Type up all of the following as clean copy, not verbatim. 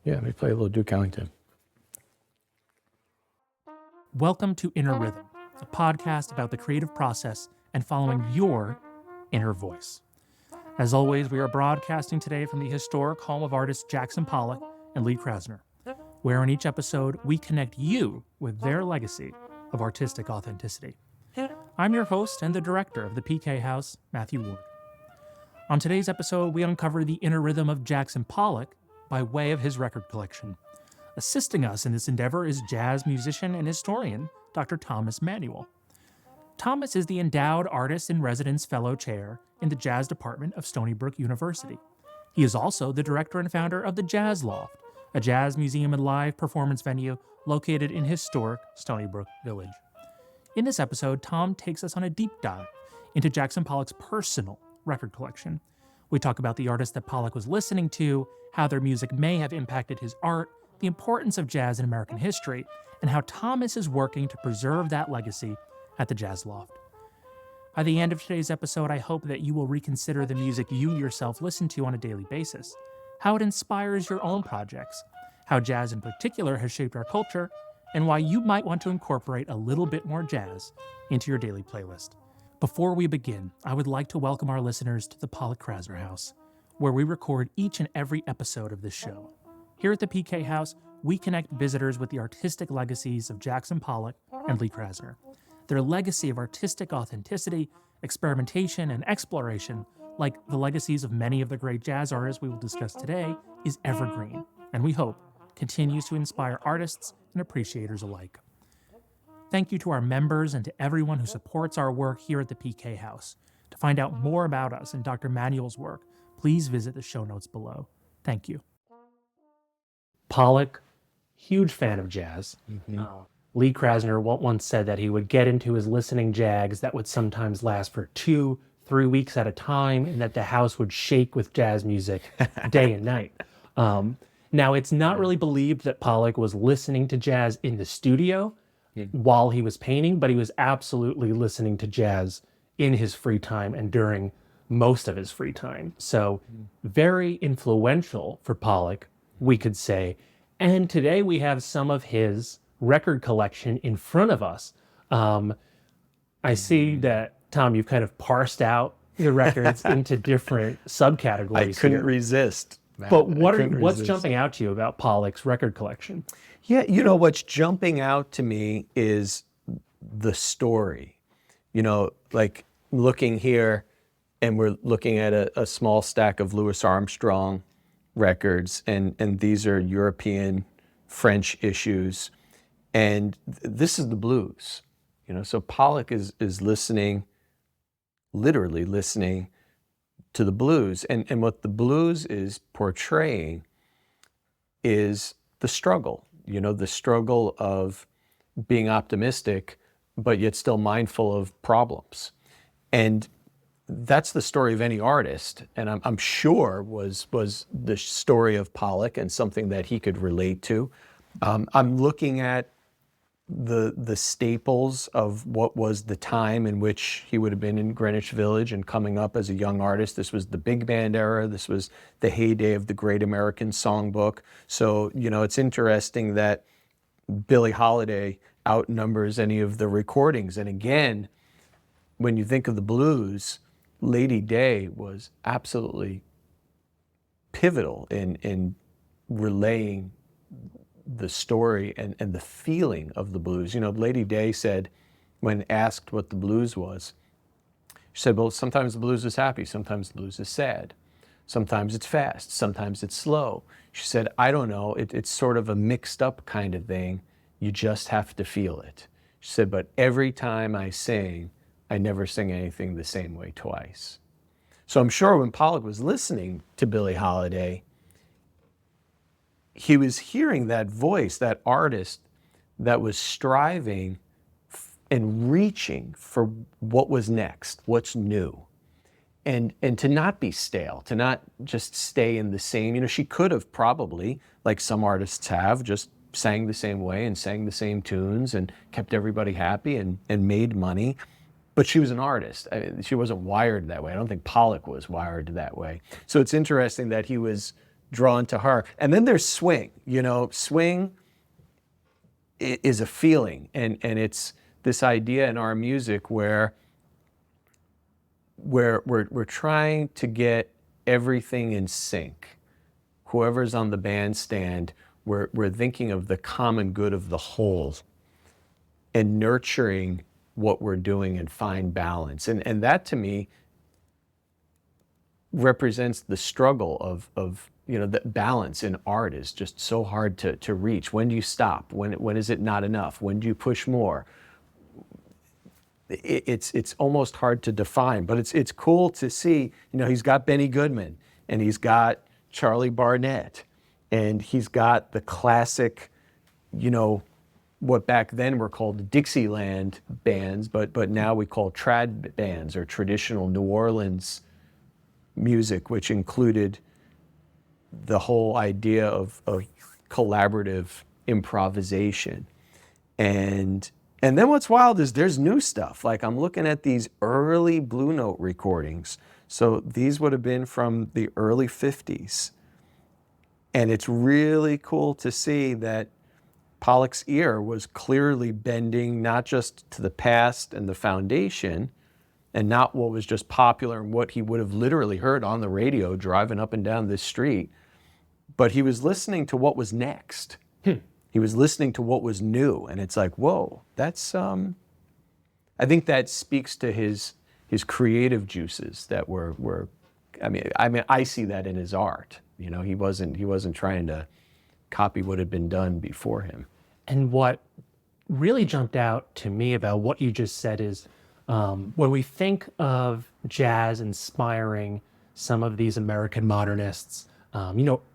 Yeah, let me play a little Duke Ellington. Welcome to Inner Rhythm, a podcast about the creative process and following your inner voice. As always, we are broadcasting today from the historic home of artists Jackson Pollock and Pollock-Krasner, where in each episode we connect you with their legacy of artistic authenticity. I'm your host and the director of the PK House, Matthew Ward. On today's episode, we uncover the inner rhythm of Jackson Pollock by way of his record collection. Assisting us in this endeavor is jazz musician and historian Dr. Thomas Manuel. Thomas is the Endowed Artist in Residence Fellow Chair in the Jazz Department of Stony Brook University. He is also the director and founder of the Jazz Loft, a jazz museum and live performance venue located in historic Stony Brook Village. In this episode, Tom takes us on a deep dive into Jackson Pollock's personal record collection. We talk about the artists that Pollock was listening to, how their music may have impacted his art, the importance of jazz in American history, and how Thomas is working to preserve that legacy at the Jazz Loft. By the end of today's episode, I hope that you will reconsider the music you yourself listen to on a daily basis, how it inspires your own projects, how jazz in particular has shaped our culture, and why you might want to incorporate a little bit more jazz into your daily playlist. Before we begin, I would like to welcome our listeners to the Pollock-Krasner House, where we record each and every episode of this show. Here at the PK House, we connect visitors with the artistic legacies of Jackson Pollock and Pollock-Krasner. Their legacy of artistic authenticity, experimentation, and exploration, like the legacies of many of the great jazz artists we will discuss today, is evergreen, and we hope continues to inspire artists and appreciators alike. Thank you to our members and to everyone who supports our work here at the PK House. To find out more about us and Dr. Manuel's work, please visit the show notes below. Thank you. Pollock, huge fan of jazz. Pollock-Krasner once said that he would get into his listening jags that would sometimes last for 2-3 weeks at a time, and that the house would shake with jazz music day and night. Now, it's not really believed that Pollock was listening to jazz in the studio while he was painting, but he was absolutely listening to jazz in his free time and during most of his free time. So very influential for Pollock, we could say. And today we have some of his record collection in front of us. I see that, Tom, you've kind of parsed out your records into different subcategories. I couldn't resist. Matt. But what's jumping out to you about Pollock's record collection? Yeah, what's jumping out to me is the story. Like looking here, and we're looking at a small stack of Louis Armstrong records, and these are European, French issues, and this is the blues. So Pollock is listening, literally listening to the blues, and what the blues is portraying is the struggle. The struggle of being optimistic, but yet still mindful of problems. And that's the story of any artist, and I'm sure was the story of Pollock and something that he could relate to. I'm looking at the staples of what was the time in which he would have been in Greenwich Village and coming up as a young artist. This was the big band era. This was the heyday of the Great American Songbook. So, it's interesting that Billie Holiday outnumbers any of the recordings. And again, when you think of the blues, Lady Day was absolutely pivotal in relaying the story and the feeling of the blues. Lady Day said, when asked what the blues was, she said, well, sometimes the blues is happy, sometimes the blues is sad. Sometimes it's fast, sometimes it's slow. She said, I don't know, it's sort of a mixed up kind of thing. You just have to feel it. She said, but every time I sing, I never sing anything the same way twice. So I'm sure when Pollock was listening to Billie Holiday, he was hearing that voice, that artist that was striving and reaching for what was next, what's new. And to not be stale, to not just stay in the same, she could have probably, like some artists have, just sang the same way and sang the same tunes and kept everybody happy and made money. But she was an artist. She wasn't wired that way. I don't think Pollock was wired that way. So it's interesting that he was drawn to her. And then there's swing. Swing is a feeling, and it's this idea in our music where we're trying to get everything in sync. Whoever's on the bandstand, we're thinking of the common good of the whole and nurturing what we're doing and find balance. And that to me represents the struggle of the balance in art is just so hard to reach. When do you stop? When is it not enough? When do you push more? It's almost hard to define, but it's cool to see. He's got Benny Goodman, and he's got Charlie Barnett, and he's got the classic, what back then were called Dixieland bands, but now we call trad bands, or traditional New Orleans music, which included the whole idea of collaborative improvisation. And then what's wild is there's new stuff. Like, I'm looking at these early Blue Note recordings. So these would have been from the early 50s. And it's really cool to see that Pollock's ear was clearly bending not just to the past and the foundation, and not what was just popular and what he would have literally heard on the radio driving up and down this street, but he was listening to what was next. He was listening to what was new, and it's like, whoa, that's I think that speaks to his creative juices that were I mean I see that in his art. He wasn't trying to copy what had been done before him. And what really jumped out to me about what you just said is when we think of jazz inspiring some of these American modernists,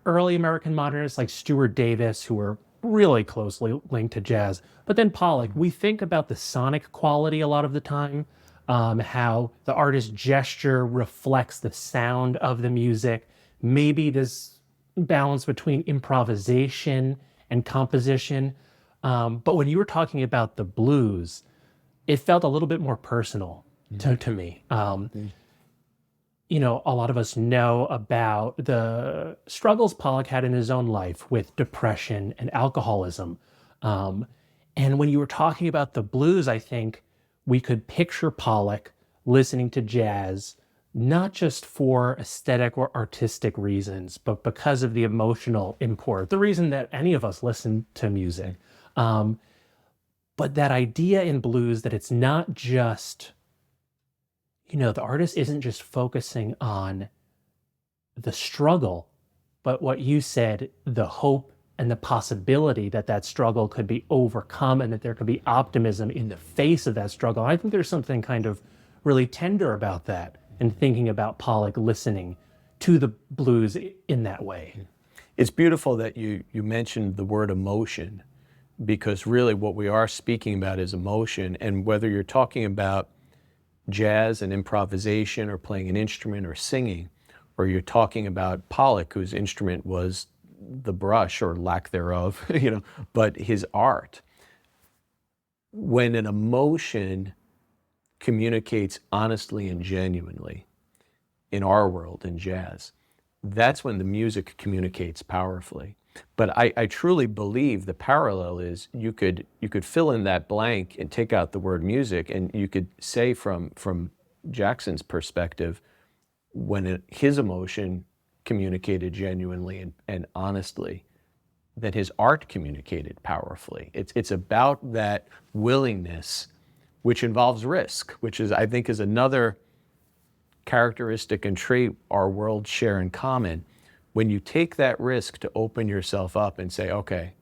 early American modernists like Stuart Davis, who were really closely linked to jazz, but then Pollock, we think about the sonic quality a lot of the time, how the artist's gesture reflects the sound of the music, maybe this balance between improvisation and composition. But when you were talking about the blues, it felt a little bit more personal to me. A lot of us know about the struggles Pollock had in his own life with depression and alcoholism. And when you were talking about the blues, I think we could picture Pollock listening to jazz, not just for aesthetic or artistic reasons, but because of the emotional import, the reason that any of us listen to music. But that idea in blues that it's not just, the artist isn't just focusing on the struggle, but what you said, the hope and the possibility that that struggle could be overcome and that there could be optimism in the face of that struggle. I think there's something kind of really tender about that, and thinking about Pollock listening to the blues in that way. It's beautiful that you mentioned the word emotion, because really what we are speaking about is emotion. And whether you're talking about jazz and improvisation, or playing an instrument, or singing, or you're talking about Pollock, whose instrument was the brush or lack thereof, but his art. When an emotion communicates honestly and genuinely in our world, in jazz, that's when the music communicates powerfully. But I truly believe the parallel is you could fill in that blank and take out the word music, and you could say from Jackson's perspective, when his emotion communicated genuinely and honestly, that his art communicated powerfully. It's about that willingness, which involves risk, which I think is another characteristic and trait our worlds share in common. When you take that risk to open yourself up and say, okay,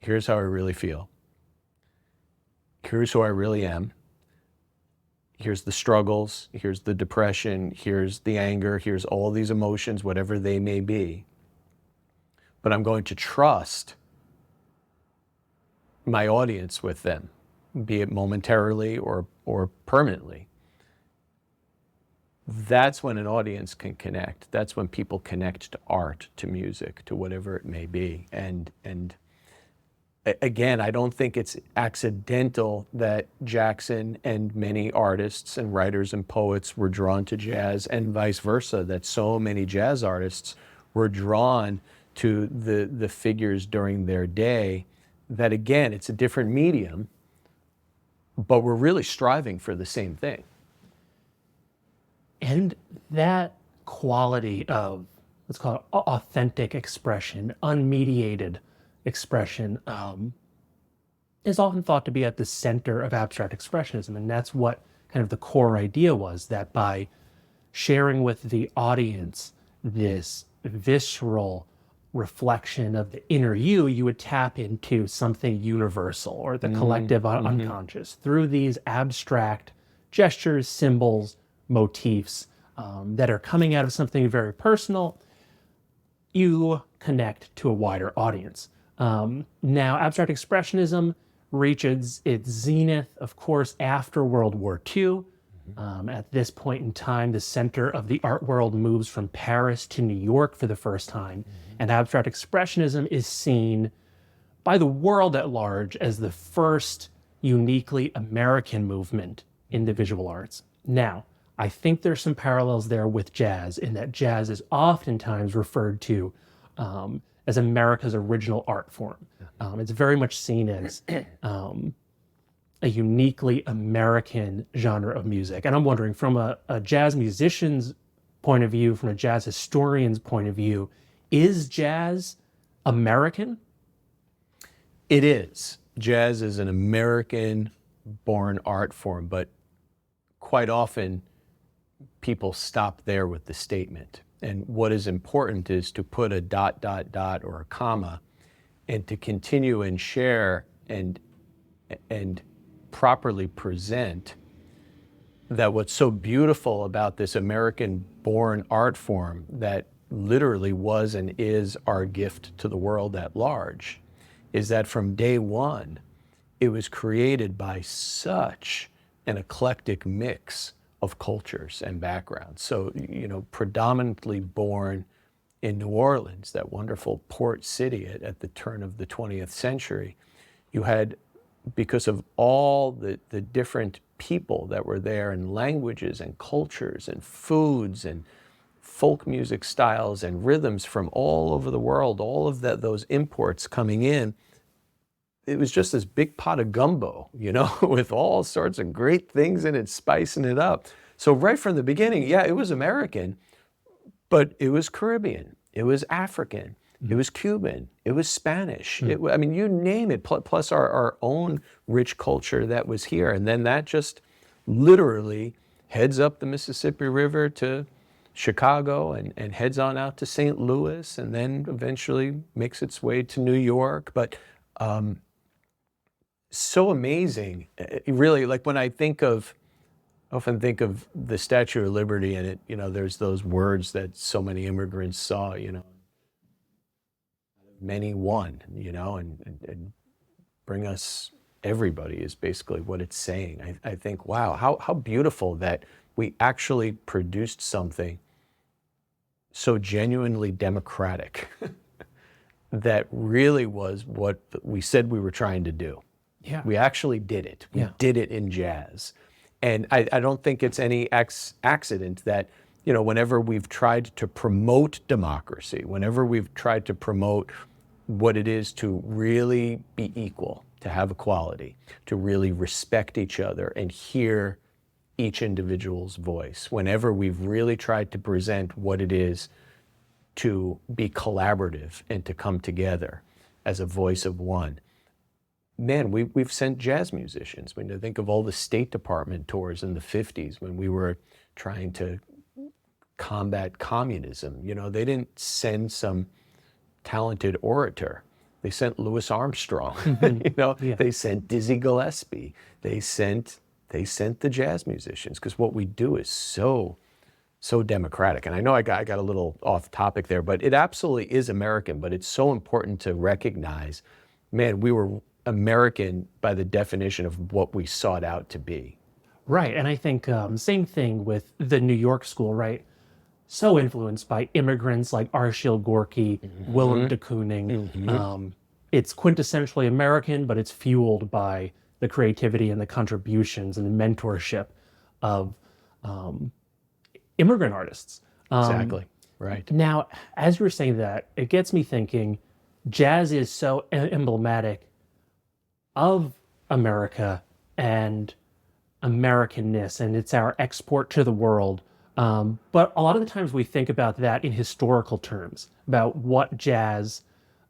here's how I really feel. Here's who I really am. Here's the struggles, here's the depression, here's the anger, here's all these emotions, whatever they may be. But I'm going to trust my audience with them, be it momentarily or permanently. That's when an audience can connect. That's when people connect to art, to music, to whatever it may be. And again, I don't think it's accidental that Jackson and many artists and writers and poets were drawn to jazz, and vice versa, that so many jazz artists we're drawn to the figures during their day, that again, it's a different medium, but we're really striving for the same thing. And that quality of, let's call it authentic expression, unmediated expression, is often thought to be at the center of abstract expressionism. And that's what kind of the core idea was, that by sharing with the audience this visceral reflection of the inner you would tap into something universal, or the collective unconscious, through these abstract gestures, symbols, motifs that are coming out of something very personal. You connect to a wider audience. Now, abstract expressionism reaches its zenith, of course, after World War II. At this point in time, the center of the art world moves from Paris to New York for the first time, and abstract expressionism is seen by the world at large as the first uniquely American movement in the visual arts. Now, I think there's some parallels there with jazz, in that jazz is oftentimes referred to as America's original art form. It's very much seen as a uniquely American genre of music. And I'm wondering, from a jazz musician's point of view, from a jazz historian's point of view, is jazz American? It is. Jazz is an American-born art form, but quite often people stop there with the statement. And what is important is to put a ... or a comma, and to continue and share and properly present that what's so beautiful about this American-born art form, that literally was and is our gift to the world at large, is that from day one, it was created by such an eclectic mix of cultures and backgrounds. So, predominantly born in New Orleans, that wonderful port city at the turn of the 20th century, you had, because of all the different people that were there, and languages and cultures and foods and folk music styles and rhythms from all over the world, all of those imports coming in, it was just this big pot of gumbo, with all sorts of great things in it, spicing it up. So right from the beginning, yeah, it was American, but it was Caribbean, it was African, it was Cuban, it was Spanish. You name it, plus our own rich culture that was here. And then that just literally heads up the Mississippi River to Chicago and heads on out to St. Louis, and then eventually makes its way to New York. But so amazing. Really, like when I often think of the Statue of Liberty, and it, there's those words that so many immigrants saw, many one, and bring us everybody, is basically what it's saying. I think, wow, how beautiful that we actually produced something so genuinely democratic that really was what we said we were trying to do. Yeah. We actually did it. We did it in jazz. And I don't think it's any accident that, whenever we've tried to promote democracy, whenever we've tried to promote what it is to really be equal, to have equality, to really respect each other and hear each individual's voice, whenever we've really tried to present what it is to be collaborative and to come together as a voice of one, man, we've sent jazz musicians. When you think of all the State Department tours in the 50s when we were trying to combat communism, they didn't send some talented orator. They sent Louis Armstrong. They sent Dizzy Gillespie. They sent the jazz musicians, because what we do is so democratic. And I know I got a little off topic there, but it absolutely is American. But it's so important to recognize, man, we were American by the definition of what we sought out to be. Right, and I think same thing with the New York school, right? So influenced by immigrants like Arshil Gorky, Willem de Kooning. It's quintessentially American, but it's fueled by the creativity and the contributions and the mentorship of immigrant artists. Exactly. Right. Now, as you were saying that, it gets me thinking, jazz is so emblematic of America and Americanness, and it's our export to the world. But a lot of the times we think about that in historical terms, about what jazz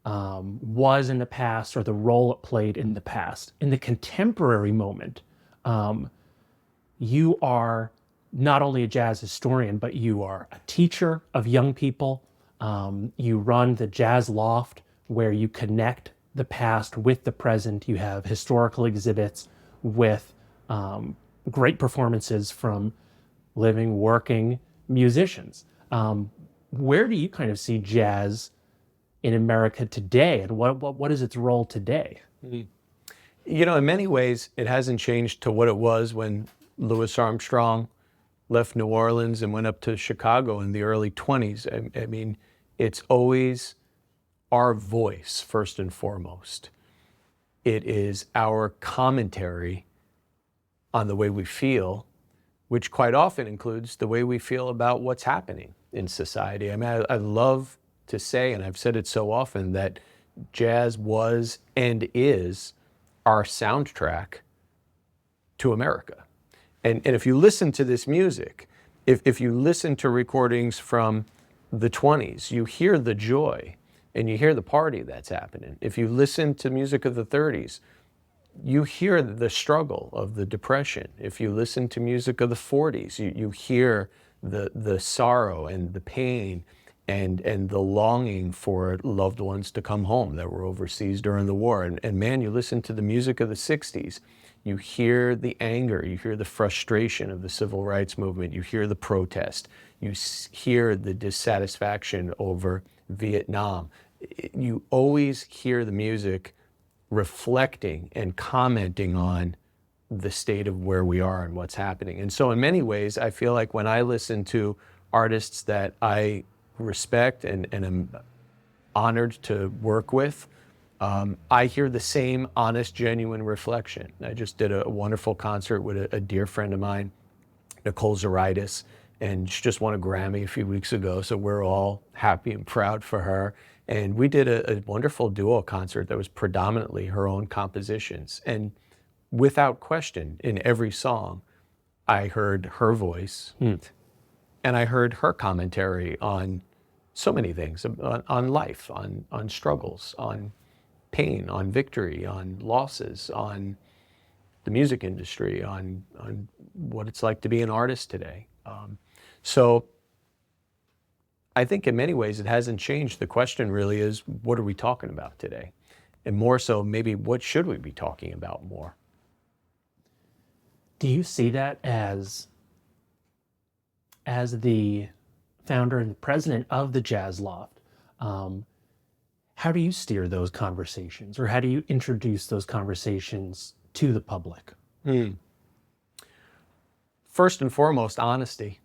was in the past or the role it played in the past. In the contemporary moment, you are not only a jazz historian, but you are a teacher of young people. You run the Jazz Loft, where you connect the past with the present. You have historical exhibits with great performances from living, working musicians. Where do you kind of see jazz in America today, and what is its role today? You know, in many ways, it hasn't changed to what it was when Louis Armstrong left New Orleans and went up to Chicago in the early 20s. I mean, it's always our voice, first and foremost. It is our commentary on the way we feel, which quite often includes the way we feel about what's happening in society. I mean, I love to say, and I've said it so often, that jazz was and is our soundtrack to America. And if you listen to this music, if you listen to recordings from the 20s, you hear the joy and you hear the party that's happening. If you listen to music of the 30s, you hear the struggle of the Depression. If you listen to music of the 40s, you hear the sorrow and the pain and the longing for loved ones to come home that were overseas during the war. And man, you listen to the music of the 60s, you hear the anger, you hear the frustration of the civil rights movement, you hear the protest, you hear the dissatisfaction over Vietnam. You always hear the music reflecting and commenting on the state of where we are and what's happening. And so in many ways, I feel like when I listen to artists that I respect and am honored to work with, I hear the same honest, genuine reflection. I just did a wonderful concert with a dear friend of mine, Nicole Zaritis, and she just won a Grammy a few weeks ago, so we're all happy and proud for her. And we did a wonderful duo concert that was predominantly her own compositions. And without question, in every song, I heard her voice, and I heard her commentary on so many things, on life, on struggles, on pain, on victory, on losses, on the music industry, on what it's like to be an artist today. So I think in many ways it hasn't changed. The question really is, what are we talking about today? And more so, maybe what should we be talking about more? Do you see that as the founder and president of the Jazz Loft? How do you steer those conversations, or how do you introduce those conversations to the public? First and foremost, honesty.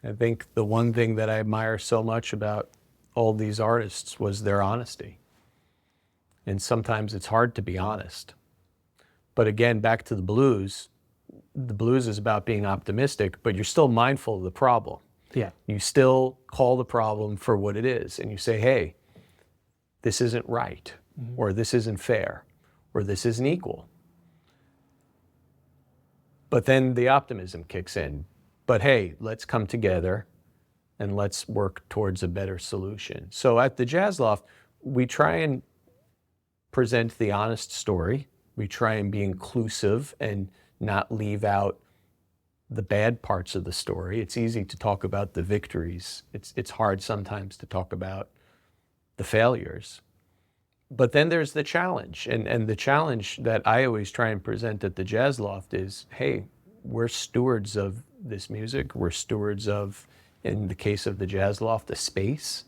I think the one thing that I admire so much about all these artists was their honesty. And sometimes it's hard to be honest. But again, back to the blues is about being optimistic, but you're still mindful of the problem. Yeah. You still call the problem for what it is, and you say, hey, this isn't right, or this isn't fair, or this isn't equal. But then the optimism kicks in. But hey, let's come together and let's work towards a better solution. So at the Jazz Loft, we try and present the honest story. We try and be inclusive and not leave out the bad parts of the story. It's easy to talk about the victories. It's hard sometimes to talk about the failures. But then there's the challenge. And the challenge that I always try and present at the Jazz Loft is, hey, we're stewards of this music. We're stewards of, in the case of the Jazz Loft, a space.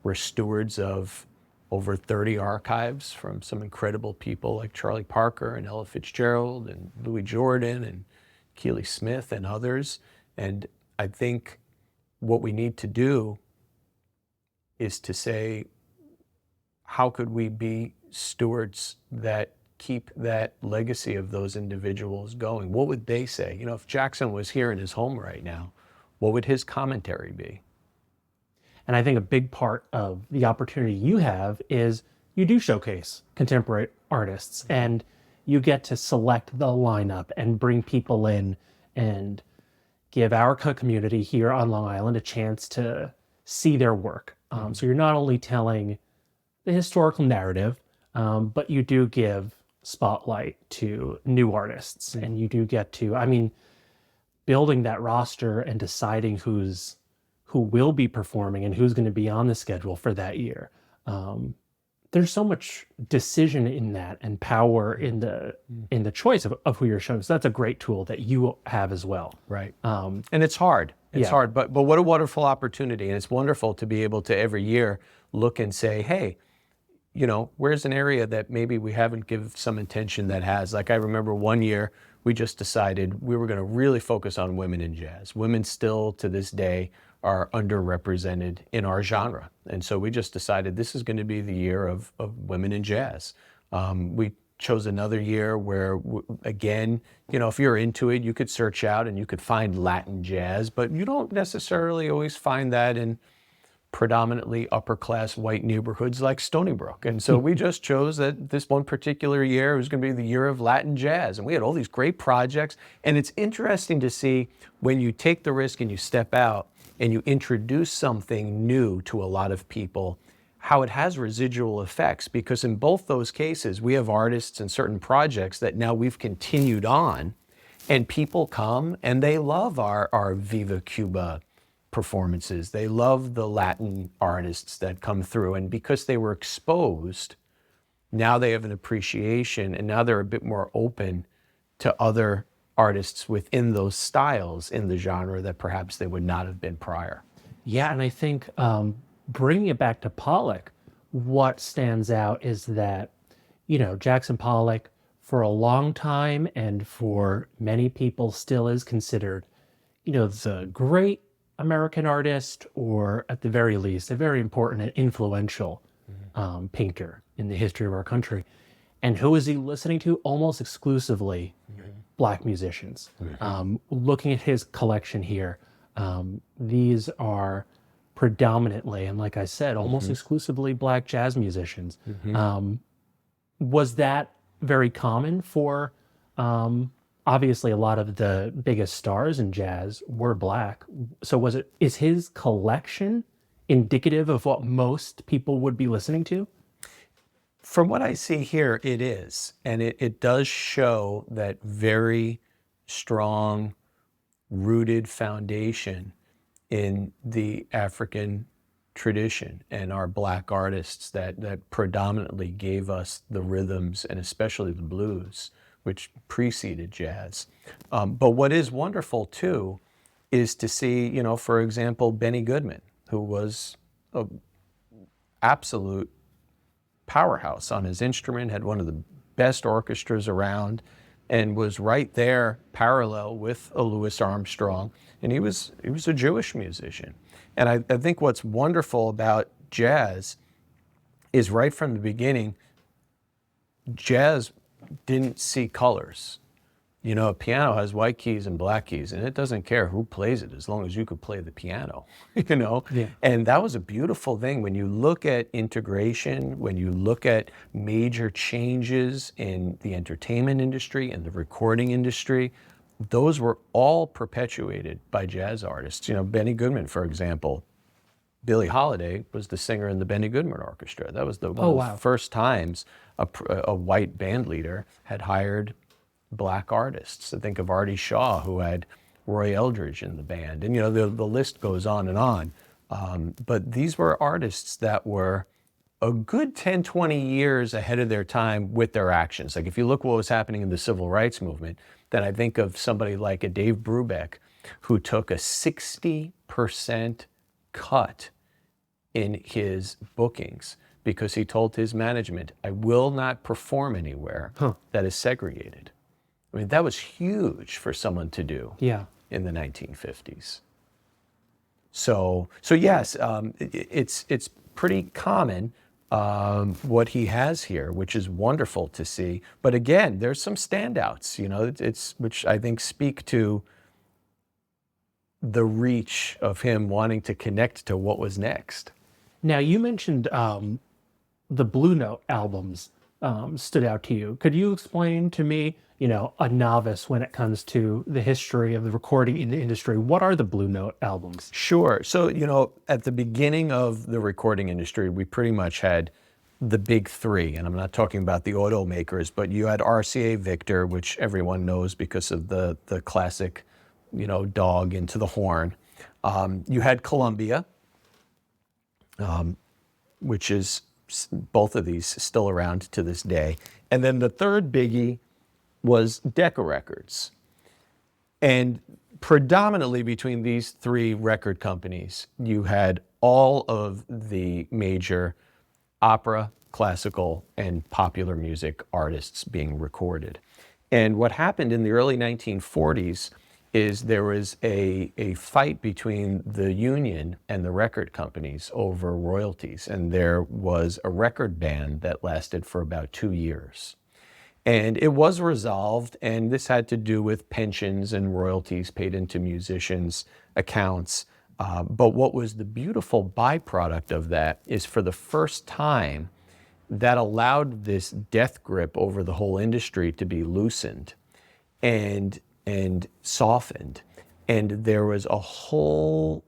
We're stewards of over 30 archives from some incredible people like Charlie Parker and Ella Fitzgerald and Louis Jordan and Keely Smith and others. And I think what we need to do is to say, how could we be stewards that keep that legacy of those individuals going? What would they say? You know, if Jackson was here in his home right now, what would his commentary be? And I think a big part of the opportunity you have is you do showcase contemporary artists, and you get to select the lineup and bring people in and give our community here on Long Island a chance to see their work. So you're not only telling the historical narrative, but you do give spotlight to new artists, and you do get to, I mean, building that roster and deciding who will be performing and who's going to be on the schedule for that year. There's so much decision in that and power in the choice of who you're showing. So that's a great tool that you have as well. Right. And it's hard. It's hard, but what a wonderful opportunity. And it's wonderful to be able to every year look and say, hey, you know, where's an area that maybe we haven't given some attention that has? Like I remember one year we just decided we were going to really focus on women in jazz. Women still to this day are underrepresented in our genre. And so we just decided this is going to be the year of women in jazz. We chose another year where, again, you know, if you're into it, you could search out and you could find Latin jazz, but you don't necessarily always find that in predominantly upper-class white neighborhoods like Stony Brook. And so we just chose that this one particular year was going to be the year of Latin jazz. And we had all these great projects. And it's interesting to see when you take the risk and you step out and you introduce something new to a lot of people, how it has residual effects. Because in both those cases, we have artists and certain projects that now we've continued on, and people come and they love our Viva Cuba performances. They love the Latin artists that come through, and because they were exposed, now they have an appreciation, and now they're a bit more open to other artists within those styles in the genre that perhaps they would not have been prior. Yeah, and I think bringing it back to Pollock, what stands out is that, you know, Jackson Pollock for a long time and for many people still is considered, you know, the great American artist, or at the very least, a very important and influential painter in the history of our country. And who is he listening to? Almost exclusively Black musicians. Looking at his collection here, these are predominantly, and like I said, almost exclusively Black jazz musicians. Was that very common for, obviously a lot of the biggest stars in jazz were Black. So is his collection indicative of what most people would be listening to? From what I see here, it is. And it does show that very strong, rooted foundation in the African tradition and our Black artists that predominantly gave us the rhythms and especially the blues, which preceded jazz. But what is wonderful too is to see, you know, for example, Benny Goodman, who was an absolute powerhouse on his instrument, had one of the best orchestras around, and was right there parallel with a Louis Armstrong. And he was a Jewish musician. And I think what's wonderful about jazz is right from the beginning, jazz didn't see colors. You know, a piano has white keys and black keys, and it doesn't care who plays it as long as you could play the piano, you know? Yeah. And that was a beautiful thing. When you look at integration, when you look at major changes in the entertainment industry and the recording industry, those were all perpetuated by jazz artists. You know, Benny Goodman, for example, Billie Holiday was the singer in the Benny Goodman Orchestra. That was one of the first times a white band leader had hired Black artists. I think of Artie Shaw, who had Roy Eldridge in the band. And, you know, the list goes on and on. But these were artists that were a good 10, 20 years ahead of their time with their actions. Like if you look what was happening in the civil rights movement, then I think of somebody like a Dave Brubeck, who took a 60% cut in his bookings because he told his management, I will not perform anywhere that is segregated. I mean, that was huge for someone to do in the 1950s. So yes, it's pretty common what he has here, which is wonderful to see. But again, there's some standouts, you know, which I think speak to the reach of him wanting to connect to what was next. Now, you mentioned the Blue Note albums stood out to you. Could you explain to me, a novice when it comes to the history of the recording in the industry, what are the Blue Note albums? Sure. So, at the beginning of the recording industry, we pretty much had the big three, and I'm not talking about the automakers, but you had RCA Victor, which everyone knows because of the classic, dog into the horn. You had Columbia, which is both of these still around to this day. And then the third biggie was Decca Records. And predominantly between these three record companies, you had all of the major opera, classical, and popular music artists being recorded. And what happened in the early 1940s is there was a fight between the union and the record companies over royalties. And there was a record ban that lasted for about 2 years. And it was resolved, and this had to do with pensions and royalties paid into musicians' accounts. But what was the beautiful byproduct of that is, for the first time, that allowed this death grip over the whole industry to be loosened and softened. And there was a whole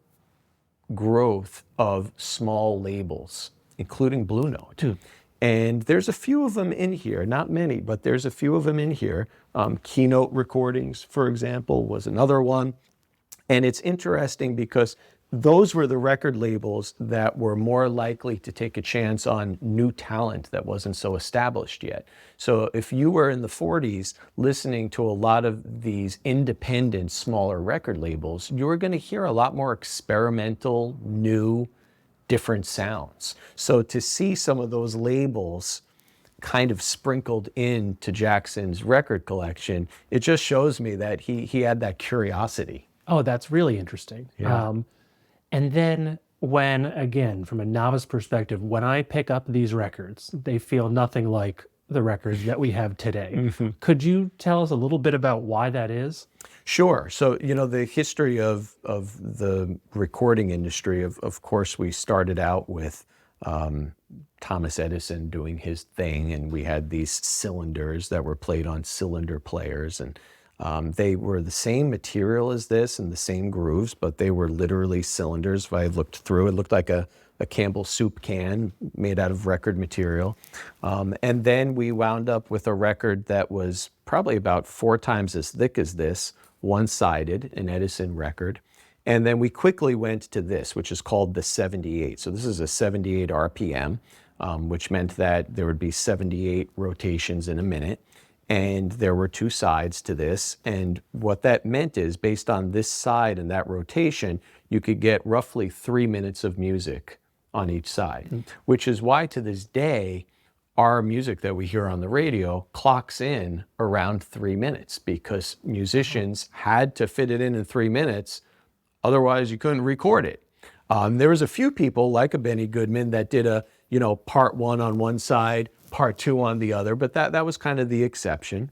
growth of small labels, including Blue Note. And there's a few of them in here, not many, but there's a few of them in here. Keynote Recordings, for example, was another one. And it's interesting because those were the record labels that were more likely to take a chance on new talent that wasn't so established yet. So if you were in the 40s listening to a lot of these independent, smaller record labels, you were going to hear a lot more experimental, new, different sounds. So to see some of those labels kind of sprinkled into Jackson's record collection, it just shows me that he had that curiosity. Oh, that's really interesting. Yeah. And then when, again, from a novice perspective, when I pick up these records, they feel nothing like the records that we have today. Could you tell us a little bit about why that is? Sure. So, the history of the recording industry, of course, we started out with Thomas Edison doing his thing, and we had these cylinders that were played on cylinder players, and they were the same material as this and the same grooves, but they were literally cylinders. If I looked through, it looked like a Campbell soup can made out of record material. And then we wound up with a record that was probably about 4 times as thick as this, one-sided, an Edison record. And then we quickly went to this, which is called the 78. So this is a 78 RPM, which meant that there would be 78 rotations in a minute. And there were 2 sides to this. And what that meant is, based on this side and that rotation, you could get roughly 3 minutes of music on each side, which is why to this day, our music that we hear on the radio clocks in around 3 minutes, because musicians had to fit it in 3 minutes. Otherwise, you couldn't record it. There was a few people like a Benny Goodman that did a, part 1 on one side, part 2 on the other, but that was kind of the exception.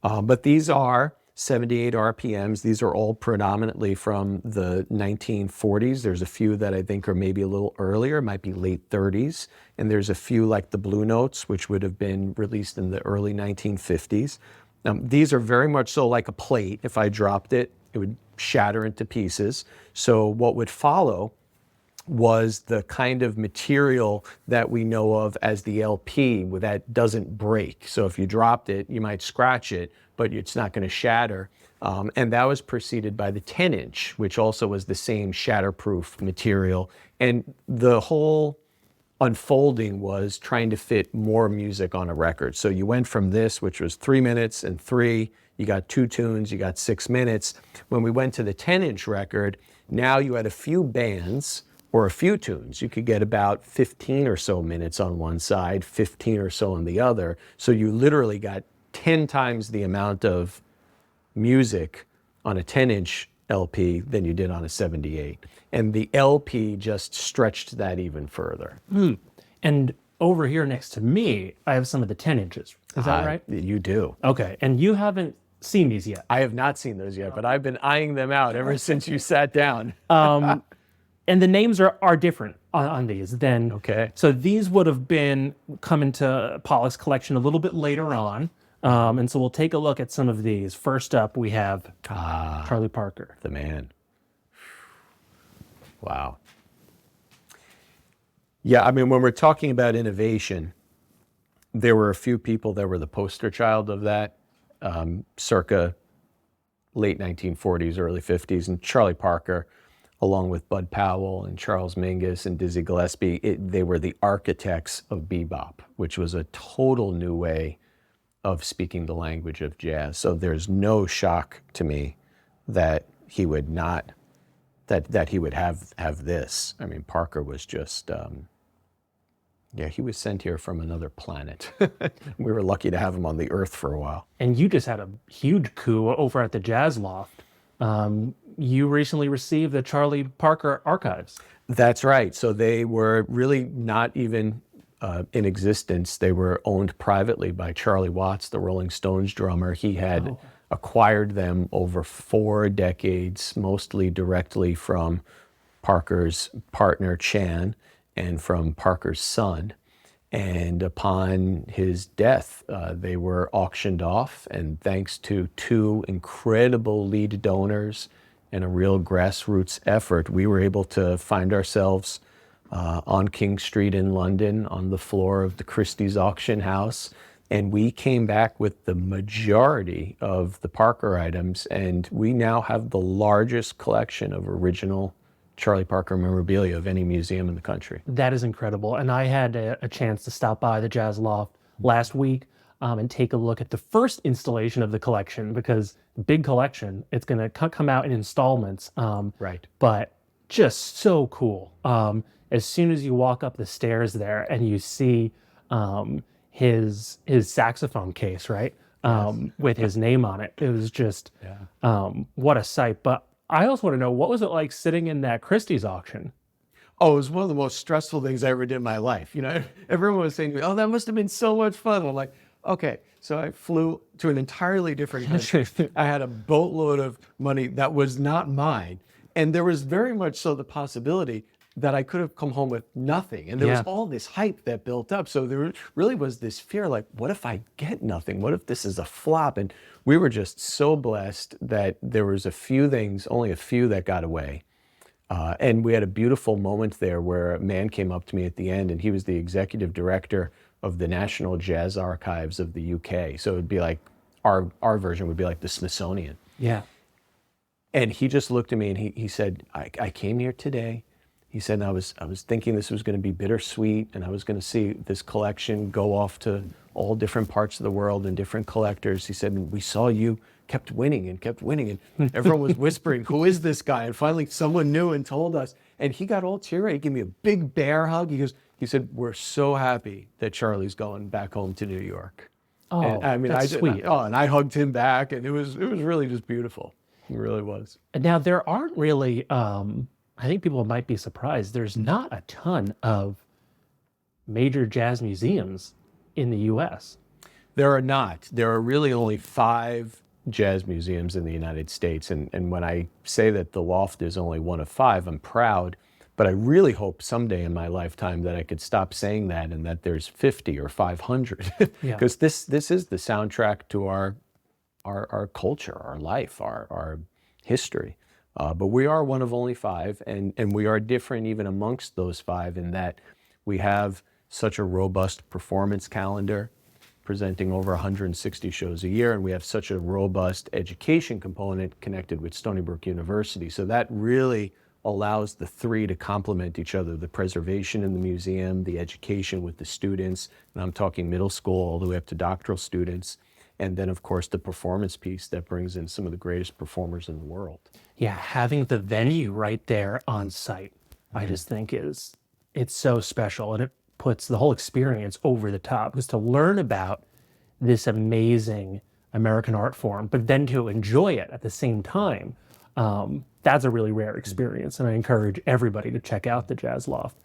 But these are 78 RPMs. These are all predominantly from the 1940s. There's a few that I think are maybe a little earlier, it might be late 30s. And there's a few like the Blue Notes, which would have been released in the early 1950s. These are very much so like a plate. If I dropped it, it would shatter into pieces. So what would follow was the kind of material that we know of as the LP that doesn't break. So if you dropped it, you might scratch it, but it's not going to shatter. And that was preceded by the 10-inch, which also was the same shatterproof material. And the whole unfolding was trying to fit more music on a record. So you went from this, which was 3 minutes and 3, you got 2 tunes, you got 6 minutes. When we went to the 10-inch record, now you had a few bands or a few tunes. You could get about 15 or so minutes on one side, 15 or so on the other. So you literally got 10 times the amount of music on a 10-inch LP than you did on a 78. And the LP just stretched that even further. And over here next to me, I have some of the 10 inches. Is that right? You do. Okay. And you haven't seen these yet. I have not seen those yet, but I've been eyeing them out ever since you sat down. And the names are different on these than. Okay. So these would have been come into Pollock's collection a little bit later on. And so we'll take a look at some of these. First up, we have Charlie Parker. The man. Wow. Yeah, I mean, when we're talking about innovation, there were a few people that were the poster child of that, circa late 1940s, early 50s, and Charlie Parker, along with Bud Powell and Charles Mingus and Dizzy Gillespie, they were the architects of bebop, which was a total new way of speaking the language of jazz. So there's no shock to me that he would not, that he would have this. I mean, Parker was just, yeah, he was sent here from another planet. We were lucky to have him on the Earth for a while. And you just had a huge coup over at the Jazz Loft. You recently received the Charlie Parker archives. That's right. So they were really not even in existence. They were owned privately by Charlie Watts, the Rolling Stones drummer. He had acquired them over 4 decades, mostly directly from Parker's partner, Chan, and from Parker's son. And upon his death, they were auctioned off. And thanks to 2 incredible lead donors and a real grassroots effort, we were able to find ourselves on King Street in London on the floor of the Christie's auction house. And we came back with the majority of the Parker items. And we now have the largest collection of original Charlie Parker memorabilia of any museum in the country. That is incredible. And I had a chance to stop by the Jazz Loft last week and take a look at the first installation of the collection, because the big collection, it's going to come out in installments. Right. But just so cool. As soon as you walk up the stairs there and you see his saxophone case, right? With his name on it. It was just, what a sight. But I also want to know, what was it like sitting in that Christie's auction? Oh, it was one of the most stressful things I ever did in my life. You know, everyone was saying to me, oh, that must have been so much fun. I'm like, okay. So I flew to an entirely different country. I had a boatload of money that was not mine. And there was very much so the possibility that I could have come home with nothing. And there was all this hype that built up. So there really was this fear, like, what if I get nothing? What if this is a flop? And we were just so blessed that there was a few things, only a few that got away. And we had a beautiful moment there where a man came up to me at the end, and he was the executive director of the National Jazz Archives of the UK. So it'd be like, our version would be like the Smithsonian. Yeah. And he just looked at me and he said, I came here today. He said, I was thinking this was going to be bittersweet, and I was going to see this collection go off to all different parts of the world and different collectors. He said, we saw you kept winning, and everyone was whispering, who is this guy? And finally someone knew and told us. And he got all teary. He gave me a big bear hug. He said, we're so happy that Charlie's going back home to New York. Oh, and, I mean, that's sweet. And I hugged him back, and it was really just beautiful. It really was. Now, there aren't really, I think people might be surprised, there's not a ton of major jazz museums in the U.S. There are not. There are really only 5 jazz museums in the United States. And when I say that the Loft is only one of 5, I'm proud. But I really hope someday in my lifetime that I could stop saying that and that there's 50 or 500. Because this is the soundtrack to our culture, our life, our history. But we are one of only 5, and we are different even amongst those 5 in that we have such a robust performance calendar, presenting over 160 shows a year, and we have such a robust education component connected with Stony Brook University. So that really allows the 3 to complement each other, the preservation in the museum, the education with the students, and I'm talking middle school all the way up to doctoral students, and then of course the performance piece that brings in some of the greatest performers in the world. Yeah, having the venue right there on site, I just think it's so special, and it puts the whole experience over the top, because to learn about this amazing American art form, but then to enjoy it at the same time, that's a really rare experience. And I encourage everybody to check out the Jazz Loft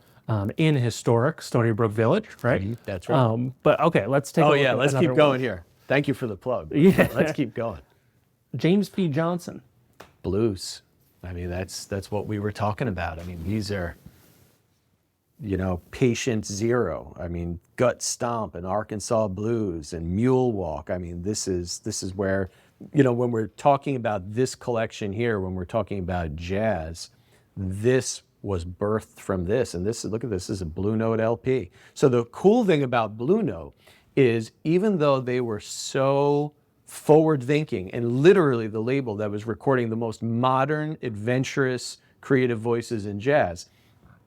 in historic Stony Brook Village, right? That's right. But okay, let's take a look at let's another keep going one. here. Thank you for the plug. Yeah. Let's keep going. James P. Johnson. Blues. I mean, that's what we were talking about. I mean, these are, Patient Zero. I mean, Gut Stomp and Arkansas Blues and Mule Walk. I mean, this is where, when we're talking about this collection here, when we're talking about jazz, this was birthed from this. And look at this is a Blue Note LP. So the cool thing about Blue Note is even though they were so forward thinking and literally the label that was recording the most modern, adventurous, creative voices in jazz,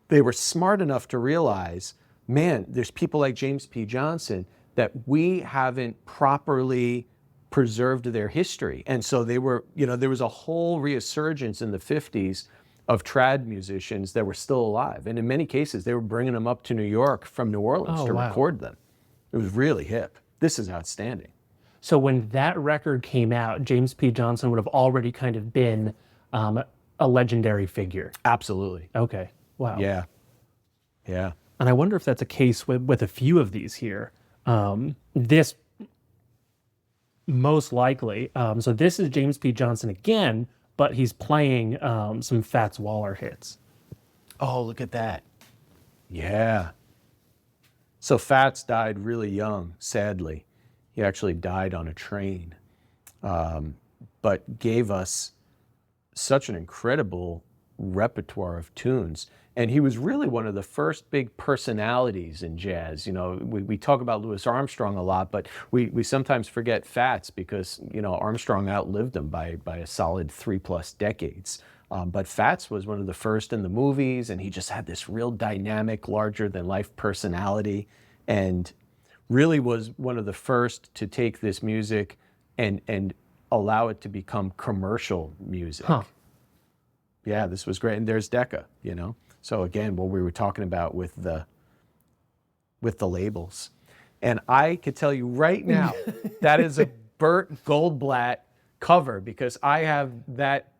they were smart enough to realize, man, there's people like James P. Johnson that we haven't properly preserved their history. And so they were, there was a whole resurgence in the 50s of trad musicians that were still alive. And in many cases, they were bringing them up to New York from New Orleans to record them. It was really hip. This is outstanding. So when that record came out, James P. Johnson would have already kind of been a legendary figure. Absolutely. Okay. Wow. Yeah. Yeah. And I wonder if that's a case with a few of these here. This most likely. So this is James P. Johnson again, but he's playing some Fats Waller hits. Oh, look at that. Yeah. So Fats died really young, sadly. He actually died on a train, but gave us such an incredible repertoire of tunes. And he was really one of the first big personalities in jazz. We talk about Louis Armstrong a lot, but we sometimes forget Fats because, Armstrong outlived him by a solid 3+ decades. But Fats was one of the first in the movies, and he just had this real dynamic, larger-than-life personality, and really was one of the first to take this music and allow it to become commercial music. Huh. Yeah, this was great. And there's Decca, So again, what we were talking about with the labels. And I could tell you right now, that is a Burt Goldblatt cover because I have that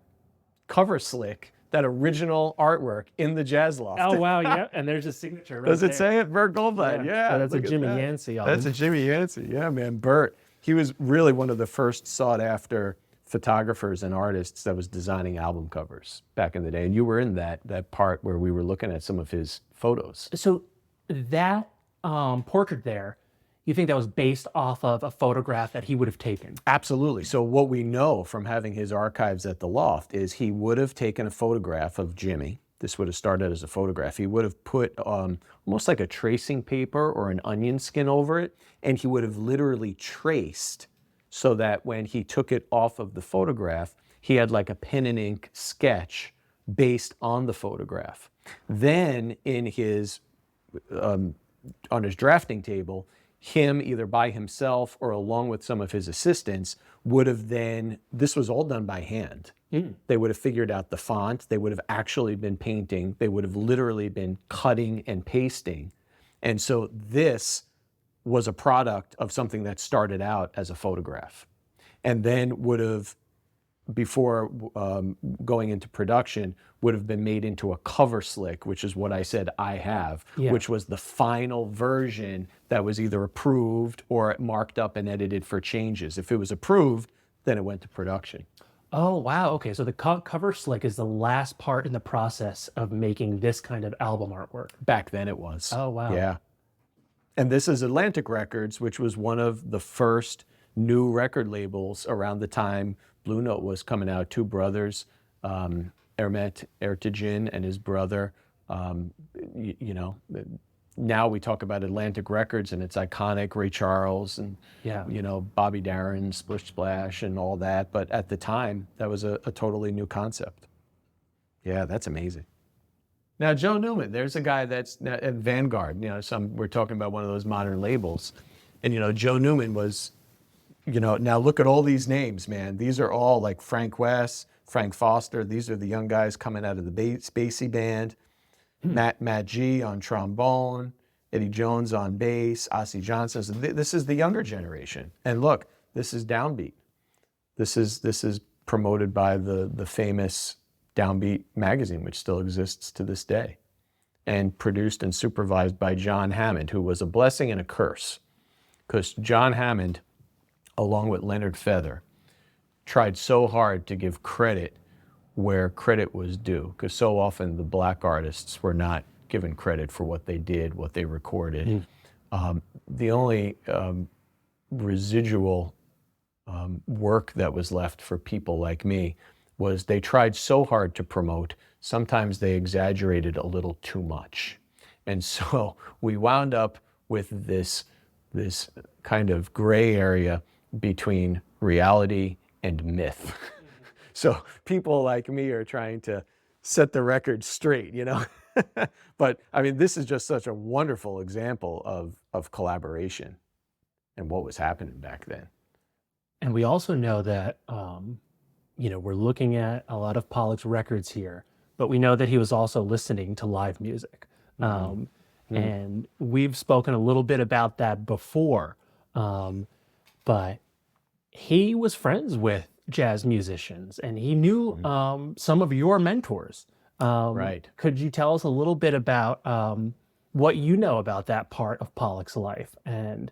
cover slick, that original artwork in the Jazz Loft. Oh, wow, yeah. And there's a signature right Does there. it say it? Burt Goldblatt, yeah. So that's a look at Jimmy that. Yancey That's a Jimmy Yancey, yeah, man. Burt, he was really one of the first sought after photographers and artists that was designing album covers back in the day. And you were in that part where we were looking at some of his photos. So that portrait there, you think that was based off of a photograph that he would have taken? Absolutely. So what we know from having his archives at the Loft is he would have taken a photograph of Jimmy. This would have started as a photograph. He would have put almost like a tracing paper or an onion skin over it, and he would have literally traced so that when he took it off of the photograph, he had like a pen and ink sketch based on the photograph. Then in his, on his drafting table, him either by himself or along with some of his assistants would have then, this was all done by hand. They would have figured out the font, they would have actually been painting, they would have literally been cutting and pasting. And so this was a product of something that started out as a photograph and then would have, before going into production, would have been made into a cover slick, which is what I said I have, which was the final version that was either approved or marked up and edited for changes. If it was approved, then it went to production. Oh, wow. Okay, so the cover slick is the last part in the process of making this kind of album artwork. Back then it was. Oh, wow. Yeah. And this is Atlantic Records, which was one of the first new record labels around the time Blue Note was coming out. Two brothers, Ermet Ertegun and his brother. Now we talk about Atlantic Records and it's iconic, Ray Charles and Bobby Darin, Splish Splash and all that. But at the time, that was a totally new concept. Yeah, that's amazing. Now, Joe Newman, there's a guy that's at Vanguard. We're talking about one of those modern labels. And, Joe Newman was, now look at all these names, man. These are all like Frank West, Frank Foster. These are the young guys coming out of the Basie band. Matt G on trombone, Eddie Jones on bass, Ossie Johnson. So this is the younger generation. And look, this is Downbeat. This is promoted by the famous Downbeat magazine, which still exists to this day, and produced and supervised by John Hammond, who was a blessing and a curse, because John Hammond, along with Leonard Feather, tried so hard to give credit where credit was due, because so often the black artists were not given credit for what they did, what they recorded. The only residual work that was left for people like me was they tried so hard to promote, sometimes they exaggerated a little too much. And so we wound up with this kind of gray area between reality and myth. So people like me are trying to set the record straight, you know? But I mean, this is just such a wonderful example of collaboration and what was happening back then. And we also know that, we're looking at a lot of Pollock's records here, but we know that he was also listening to live music. And we've spoken a little bit about that before, but he was friends with jazz musicians and he knew some of your mentors. Right. Could you tell us a little bit about what you know about that part of Pollock's life and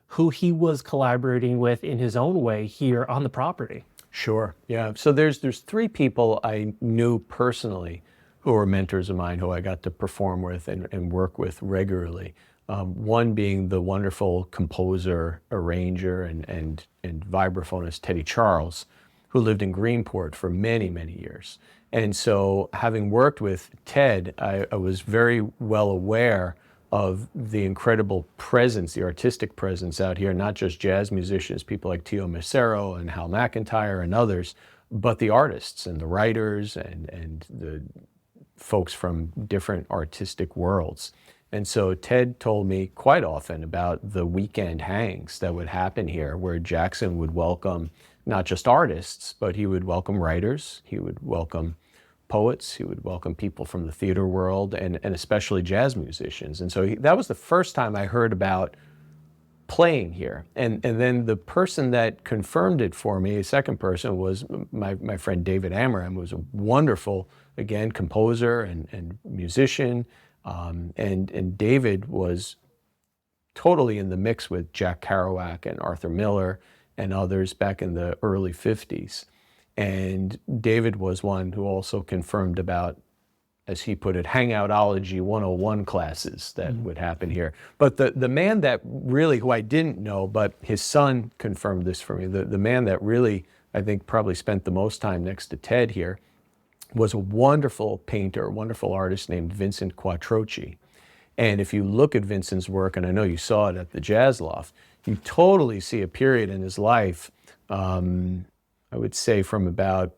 who he was collaborating with in his own way here on the property? Sure. Yeah. So there's three people I knew personally who were mentors of mine who I got to perform with and work with regularly. One being the wonderful composer, arranger, and vibraphonist Teddy Charles, who lived in Greenport for many, many years. And so having worked with Ted, I was very well aware of the incredible presence, the artistic presence out here, not just jazz musicians, people like Tio Macero and Hal McIntyre and others, but the artists and the writers and the folks from different artistic worlds. And so Ted told me quite often about the weekend hangs that would happen here, where Jackson would welcome not just artists, but he would welcome writers, he would welcome poets, he would welcome people from the theater world, and especially jazz musicians. And so that was the first time I heard about playing here. And then the person that confirmed it for me, a second person, was my friend David Amram, who was a wonderful, again, composer and musician. And David was totally in the mix with Jack Kerouac and Arthur Miller and others back in the early 50s. And David was one who also confirmed about, as he put it, hangoutology 101 classes that would happen here. But the man that really, who I didn't know, but his son confirmed this for me, the man that really, I think, probably spent the most time next to Ted here was a wonderful painter, a wonderful artist named Vincent Quattrochi. And if you look at Vincent's work, and I know you saw it at the Jazz Loft, you totally see a period in his life, I would say from about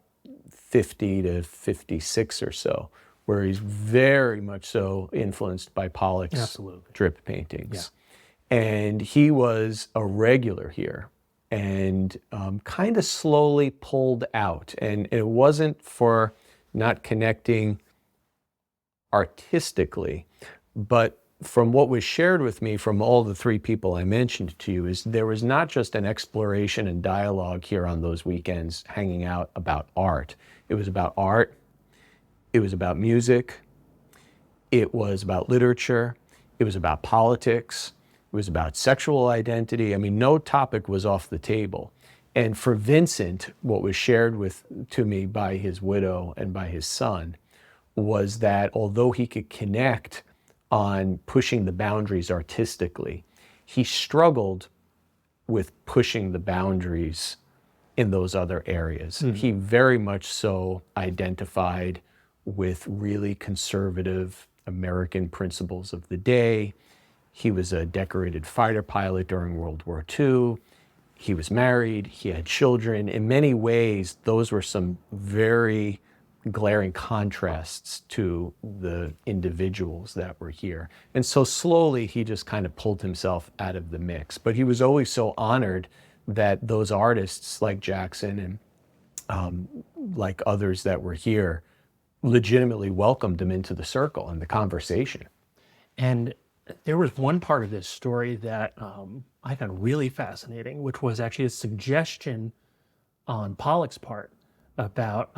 50 to 56 or so, where he's very much so influenced by Pollock's Absolutely. drip paintings. Yeah. And he was a regular here and kind of slowly pulled out. And it wasn't for not connecting artistically, but from what was shared with me from all the three people I mentioned to you, is there was not just an exploration and dialogue here on those weekends hanging out about art. It was about art, it was about music, it was about literature, it was about politics, it was about sexual identity. I mean, no topic was off the table. And for Vincent, what was shared to me by his widow and by his son was that although he could connect on pushing the boundaries artistically, he struggled with pushing the boundaries in those other areas. He very much so identified with really conservative American principles of the day. He was a decorated fighter pilot during World War II. He was married, he had children. In many ways, those were some very glaring contrasts to the individuals that were here. And so slowly he just kind of pulled himself out of the mix. But he was always so honored that those artists like Jackson and like others that were here legitimately welcomed him into the circle and the conversation. And there was one part of this story that I found really fascinating, which was actually a suggestion on Pollock's part about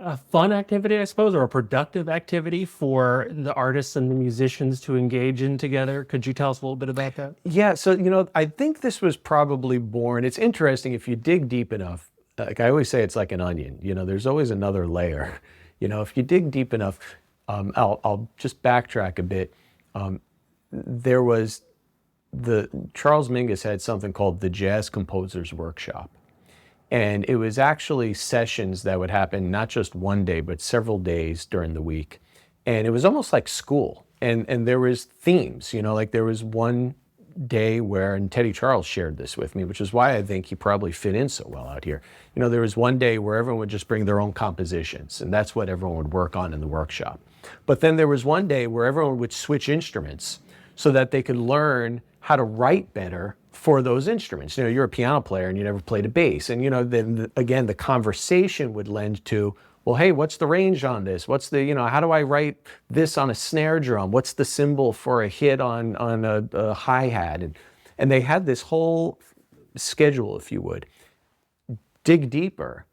a fun activity, I suppose, or a productive activity for the artists and the musicians to engage in together. Could you tell us a little bit about that? Yeah, so I think this was probably born. It's interesting if you dig deep enough. Like I always say, it's like an onion. There's always another layer. If you dig deep enough, I'll just backtrack a bit. There was Charles Mingus had something called the Jazz Composers Workshop. And it was actually sessions that would happen not just one day, but several days during the week. And it was almost like school. And there was themes, like there was one day where, and Teddy Charles shared this with me, which is why I think he probably fit in so well out here. There was one day where everyone would just bring their own compositions, and that's what everyone would work on in the workshop. But then there was one day where everyone would switch instruments so that they could learn how to write better for those instruments. You're a piano player and you never played a bass. And, then again, the conversation would lend to, well, hey, what's the range on this? What's the, how do I write this on a snare drum? What's the symbol for a hit on a hi-hat? And they had this whole schedule, if you would. Dig deeper.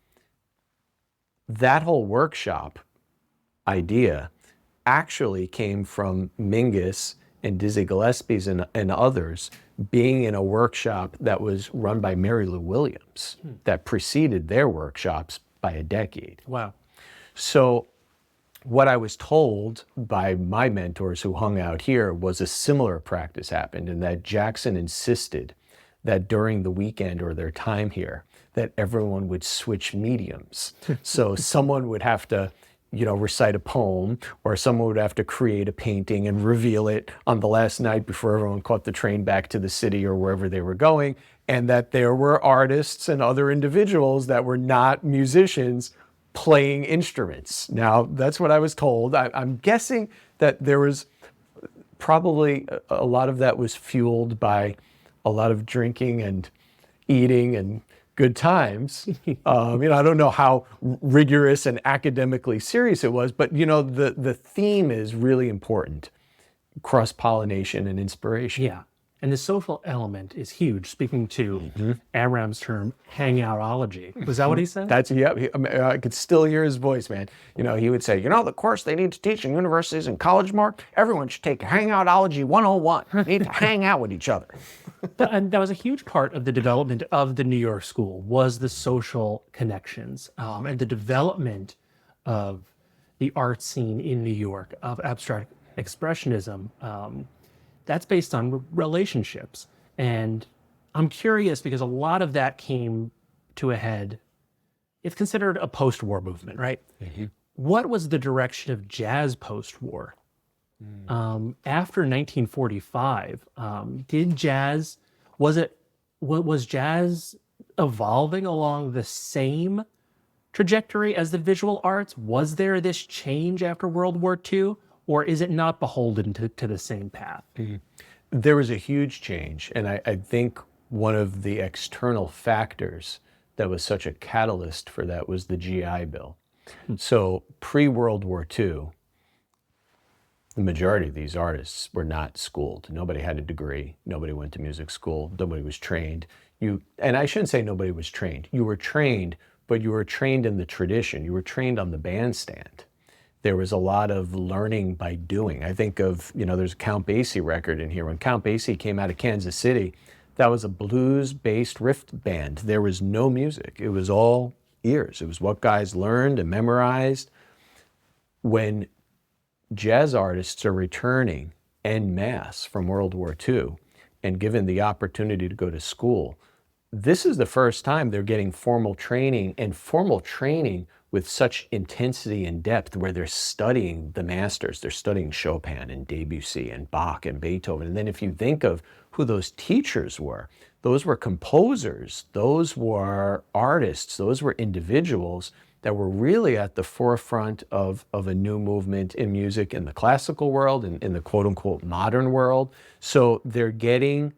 That whole workshop idea actually came from Mingus and Dizzy Gillespie's and others being in a workshop that was run by Mary Lou Williams that preceded their workshops by a decade. Wow. So what I was told by my mentors who hung out here was a similar practice happened, and that Jackson insisted that during the weekend or their time here, that everyone would switch mediums. So someone would have to recite a poem, or someone would have to create a painting and reveal it on the last night before everyone caught the train back to the city or wherever they were going, and that there were artists and other individuals that were not musicians playing instruments. Now, that's what I was told. I'm guessing that there was probably a lot of that was fueled by a lot of drinking and eating and good times. I don't know how rigorous and academically serious it was, but the theme is really important. Cross-pollination and inspiration. Yeah. And the social element is huge. Speaking to Amram's term, hangoutology. Was that what he said? That's, yeah, I could still hear his voice, man. He would say, the course they need to teach in universities and college, Mark, everyone should take hangoutology 101. They need to hang out with each other. And that was a huge part of the development of the New York School, was the social connections and the development of the art scene in New York, of abstract expressionism. That's based on relationships. And I'm curious because a lot of that came to a head. It's considered a post-war movement, right? Mm-hmm. What was the direction of jazz post-war? After 1945, was jazz evolving along the same trajectory as the visual arts? Was there this change after World War II? Or is it not beholden to the same path? There was a huge change. And I think one of the external factors that was such a catalyst for that was the GI Bill. So pre-World War II, the majority of these artists were not schooled. Nobody had a degree. Nobody went to music school. Nobody was trained. And I shouldn't say nobody was trained. You were trained, but you were trained in the tradition. You were trained on the bandstand. There was a lot of learning by doing. I think of, there's a Count Basie record in here. When Count Basie came out of Kansas City, that was a blues-based riff band. There was no music. It was all ears. It was what guys learned and memorized. When jazz artists are returning en masse from World War II and given the opportunity to go to school, this is the first time they're getting formal training, and formal training with such intensity and depth, where they're studying the masters. They're studying Chopin and Debussy and Bach and Beethoven. And then if you think of who those teachers were, those were composers, those were artists, those were individuals that were really at the forefront of a new movement in music in the classical world and in the quote unquote modern world. So they're getting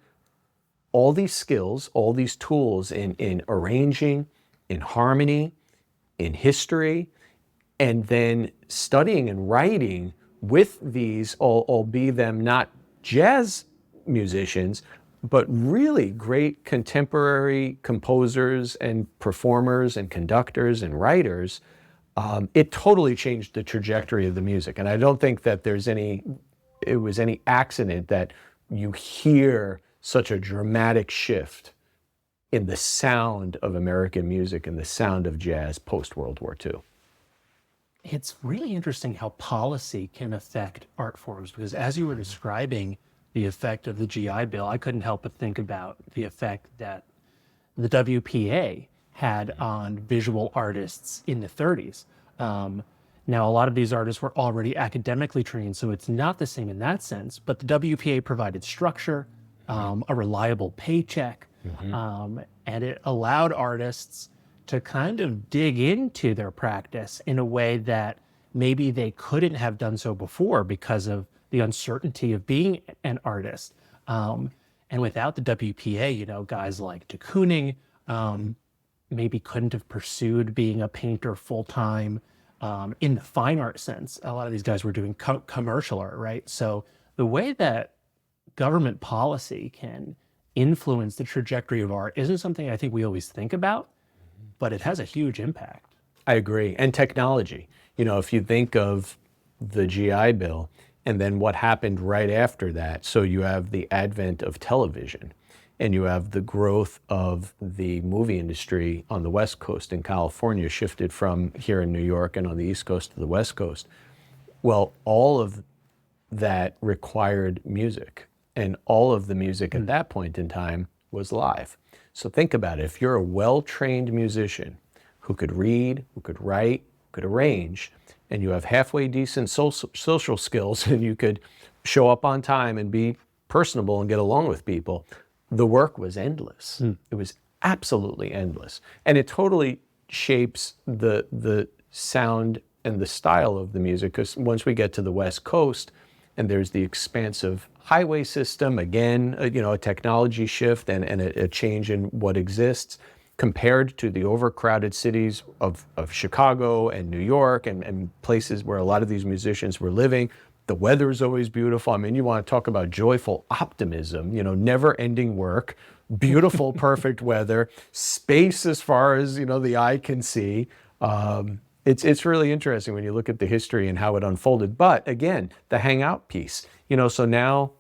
all these skills, all these tools in arranging, in harmony, in history, and then studying and writing with these, albeit them not jazz musicians, but really great contemporary composers and performers and conductors and writers. it totally changed the trajectory of the music. And I don't think that it was any accident that you hear such a dramatic shift in the sound of American music and the sound of jazz post-World War II. It's really interesting how policy can affect art forms, because as you were describing the effect of the GI Bill, I couldn't help but think about the effect that the WPA had on visual artists in the 30s. Now, a lot of these artists were already academically trained, so it's not the same in that sense, but the WPA provided structure, a reliable paycheck, and it allowed artists to kind of dig into their practice in a way that maybe they couldn't have done so before because of the uncertainty of being an artist. And without the WPA, you know, guys like de Kooning maybe couldn't have pursued being a painter full-time in the fine art sense. A lot of these guys were doing commercial art, right? So the way that government policy can influence the trajectory of art isn't something I think we always think about, but it has a huge impact. I agree. And technology. You know, if you think of the GI Bill and then what happened right after that, so you have the advent of television and you have the growth of the movie industry on the West Coast in California shifted from here in New York and on the East Coast to the West Coast. Well, all of that required music, and all of the music at that point in time was live. So think about it. If you're a well-trained musician who could read, who could write, who could arrange, and you have halfway decent social skills and you could show up on time and be personable and get along with people, the work was endless. It was absolutely endless. And it totally shapes the sound and the style of the music, because once we get to the West Coast and there's the expansive highway system, again, you know, a technology shift and a change in what exists compared to the overcrowded cities of Chicago and New York and places where a lot of these musicians were living. The weather is always beautiful. I mean, you want to talk about joyful optimism, you know, never-ending work, beautiful, perfect weather, space as far as, you know, the eye can see. It's really interesting when you look at the history and how it unfolded. But again, the hangout piece, you know, so now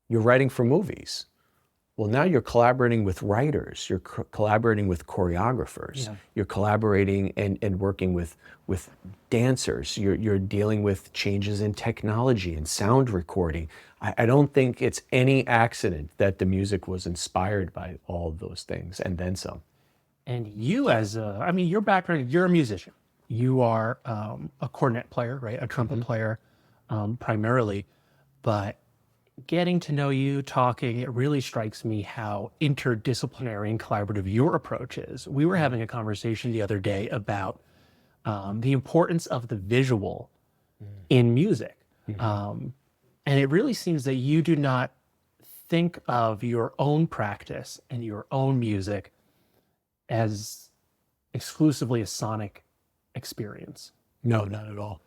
you're writing for movies. Well, now you're collaborating with writers, you're collaborating with choreographers, you're collaborating and working with dancers, you're dealing with changes in technology and sound recording. I don't think it's any accident that the music was inspired by all of those things and then some. And you I mean, your background, you're a musician. You are a cornet player, right? A trumpet player primarily, but getting to know you, talking, it really strikes me how interdisciplinary and collaborative your approach is. We were having a conversation the other day about the importance of the visual in music. And it really seems that you do not think of your own practice and your own music as exclusively a sonic experience. No, not at all.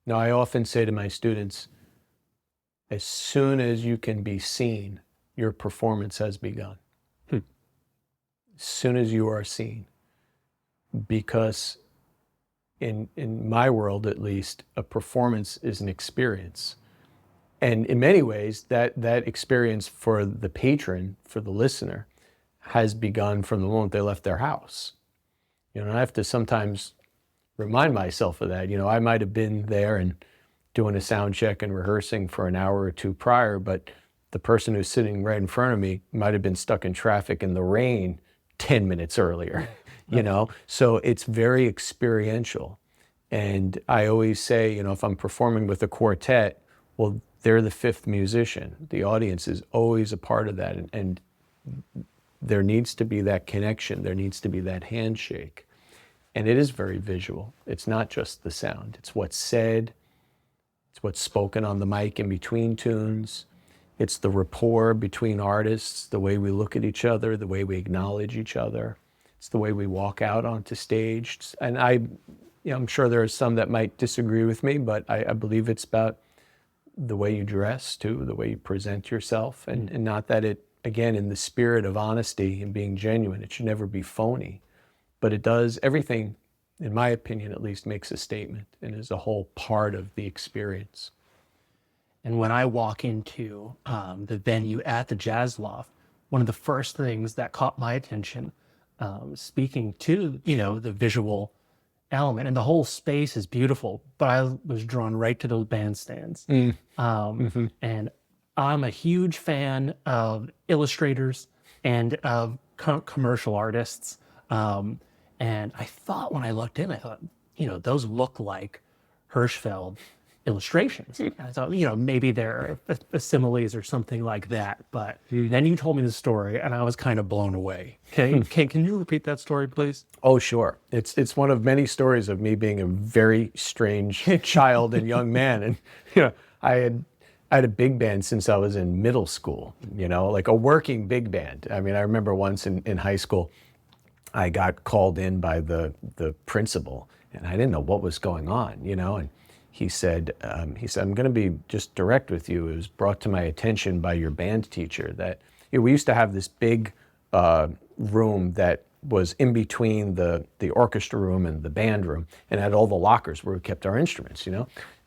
No, I often say to my students, as soon as you can be seen, your performance has begun. As soon as you are seen. Because in my world, at least, a performance is an experience. And in many ways, that experience for the patron, for the listener, has begun from the moment they left their house. You know, and I have to sometimes remind myself of that. You know, I might have been there and doing a sound check and rehearsing for an hour or two prior, but the person who's sitting right in front of me might have been stuck in traffic in the rain 10 minutes earlier, you know? So it's very experiential. And I always say, you know, if I'm performing with a quartet, well, they're the fifth musician. The audience is always a part of that. And there needs to be that connection. There needs to be that handshake. And it is very visual. It's not just the sound. It's what's said. It's what's spoken on the mic in between tunes. It's the rapport between artists, the way we look at each other, the way we acknowledge each other. It's the way we walk out onto stage. And I'm sure there are some that might disagree with me, but I believe it's about the way you dress too, the way you present yourself, and not that it, again, in the spirit of honesty and being genuine, it should never be phony. But it does, everything in my opinion at least, makes a statement and is a whole part of the experience. And when I walk into the venue at the Jazz Loft, one of the first things that caught my attention, speaking to, the visual element, and the whole space is beautiful, but I was drawn right to those bandstands. And I'm a huge fan of illustrators and of commercial artists. And I thought when I looked in, I thought, those look like Hirschfeld illustrations. And I thought, maybe they're similes or something like that. But then you told me the story and I was kind of blown away. Can you repeat that story, please? Oh, sure. It's one of many stories of me being a very strange child and young man. And, I had a big band since I was in middle school, like a working big band. I mean, I remember once in high school, I got called in by the principal and I didn't know what was going on, and he said, I'm going to be just direct with you. It was brought to my attention by your band teacher that we used to have this big room that was in between the orchestra room and the band room, and had all the lockers where we kept our instruments,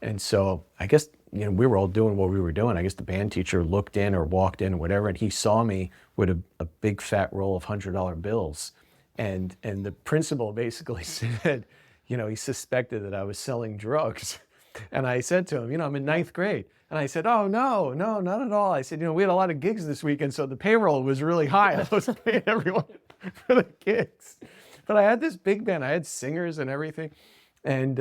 And so I guess, we were all doing what we were doing. I guess the band teacher looked in or walked in or whatever, and he saw me with a big fat roll of $100 bills. And the principal basically said, he suspected that I was selling drugs. And I said to him, I'm in 9th grade. And I said, oh, no, not at all. I said, we had a lot of gigs this weekend, so the payroll was really high. I was paying everyone for the gigs. But I had this big band. I had singers and everything. And,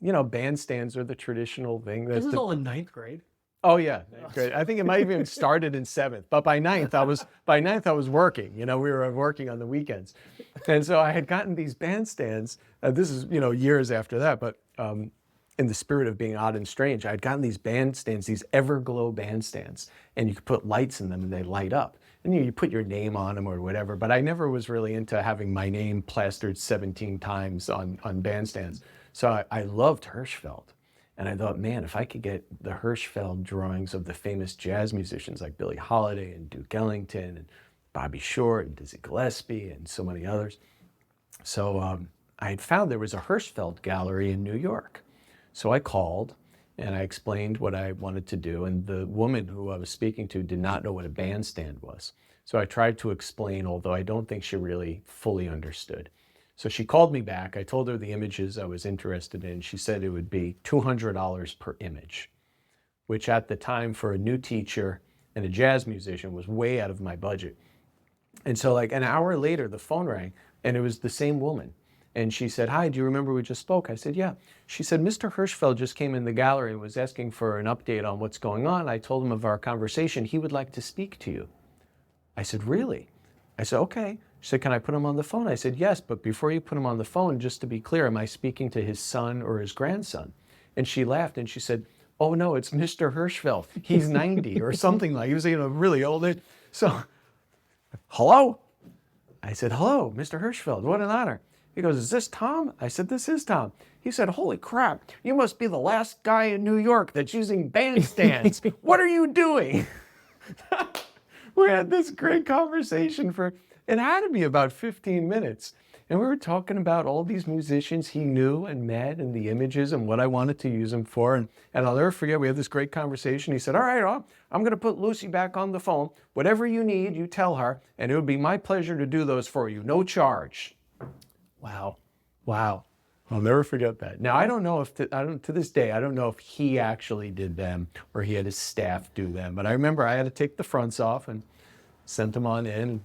bandstands are the traditional thing. This is all in 9th grade. Oh yeah, great. I think it might have even started in 7th, but by 9th I was working. We were working on the weekends, and so I had gotten these bandstands. This is years after that, but in the spirit of being odd and strange, I had gotten these bandstands, these Everglow bandstands, and you could put lights in them and they light up, and you put your name on them or whatever. But I never was really into having my name plastered 17 times on bandstands. So I loved Hirschfeld. And I thought, man, if I could get the Hirschfeld drawings of the famous jazz musicians like Billie Holiday and Duke Ellington and Bobby Short and Dizzy Gillespie and so many others. So I had found there was a Hirschfeld gallery in New York. So I called and I explained what I wanted to do. And the woman who I was speaking to did not know what a bandstand was. So I tried to explain, although I don't think she really fully understood. So she called me back. I told her the images I was interested in. She said it would be $200 per image, which at the time for a new teacher and a jazz musician was way out of my budget. And so like an hour later, the phone rang and it was the same woman. And she said, hi, do you remember we just spoke? I said, yeah. She said, Mr. Hirschfeld just came in the gallery and was asking for an update on what's going on. I told him of our conversation. He would like to speak to you. I said, really? I said, okay. She said, can I put him on the phone? I said, yes, but before you put him on the phone, just to be clear, am I speaking to his son or his grandson? And she laughed and she said, oh no, it's Mr. Hirschfeld. He's 90 or something like, he was really old. So, hello? I said, hello, Mr. Hirschfeld, what an honor. He goes, is this Tom? I said, this is Tom. He said, holy crap, you must be the last guy in New York that's using bandstands. What are you doing? We had this great conversation it had to be about 15 minutes. And we were talking about all these musicians he knew and met and the images and what I wanted to use them for. And I'll never forget, we had this great conversation. He said, all right, I'm going to put Lucy back on the phone. Whatever you need, you tell her, and it would be my pleasure to do those for you. No charge. Wow. I'll never forget that. Now, I don't know if, to this day, I don't know if he actually did them or he had his staff do them. But I remember I had to take the fronts off and sent them on in.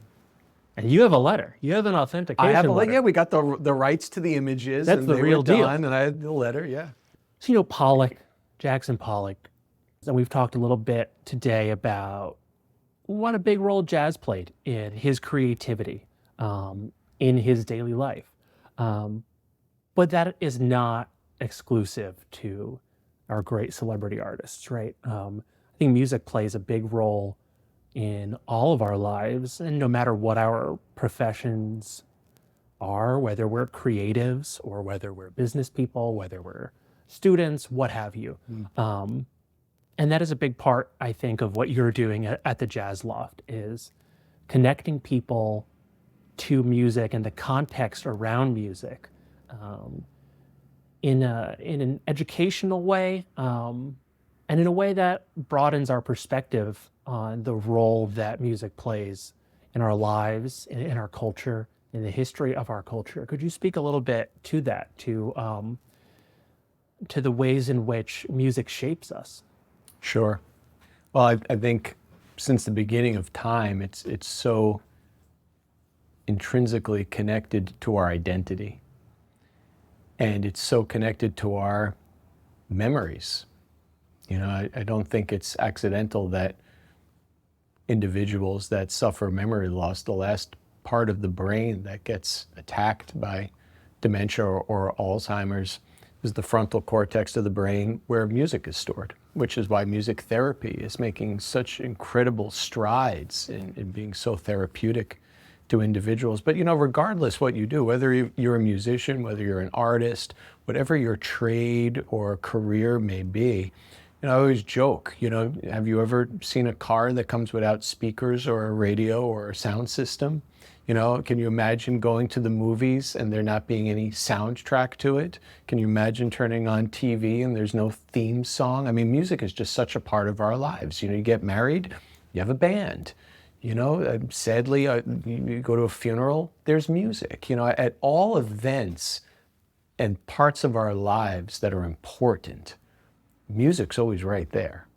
And you have a letter. You have an authentication I have a letter. Yeah, we got the rights to the images. That's and the they real were deal. done, and I had the letter, yeah. So, Pollock, Jackson Pollock, and we've talked a little bit today about what a big role jazz played in his creativity, in his daily life. But that is not exclusive to our great celebrity artists, right? I think music plays a big role in all of our lives, and no matter what our professions are, whether we're creatives or whether we're business people, whether we're students, what have you. And that is a big part, I think, of what you're doing at the Jazz Loft, is connecting people to music and the context around music in an educational way, and in a way that broadens our perspective on the role that music plays in our lives, in our culture, in the history of our culture. Could you speak a little bit to that, to the ways in which music shapes us? Sure. Well, I think since the beginning of time, it's so intrinsically connected to our identity. And it's so connected to our memories. You know, I don't think it's accidental that individuals that suffer memory loss, the last part of the brain that gets attacked by dementia or Alzheimer's is the frontal cortex of the brain where music is stored, which is why music therapy is making such incredible strides in being so therapeutic to individuals. But, you know, regardless what you do, whether you're a musician, whether you're an artist, whatever your trade or career may be, you know, I always joke, you know, have you ever seen a car that comes without speakers or a radio or a sound system? You know, can you imagine going to the movies and there not being any soundtrack to it? Can you imagine turning on TV and there's no theme song? I mean, music is just such a part of our lives. You know, you get married, you have a band. You know, sadly, you go to a funeral, there's music. You know, at all events and parts of our lives that are important, music's always right there.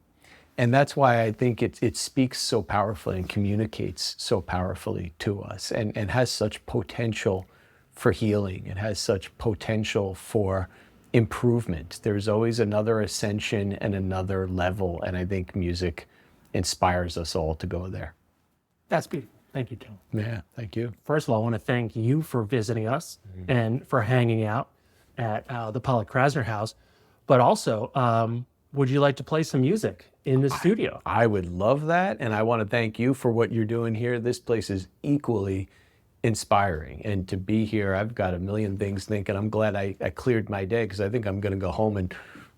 And that's why I think it speaks so powerfully and communicates so powerfully to us and has such potential for healing. It has such potential for improvement. There's always another ascension and another level. And I think music inspires us all to go there. That's beautiful. Thank you, Joe. Yeah, thank you. First of all, I want to thank you for visiting us and for hanging out at the Pollock-Krasner house. But also, would you like to play some music in the studio? I would love that. And I want to thank you for what you're doing here. This place is equally inspiring. And to be here, I've got a million things thinking. I'm glad I cleared my day because I think I'm going to go home and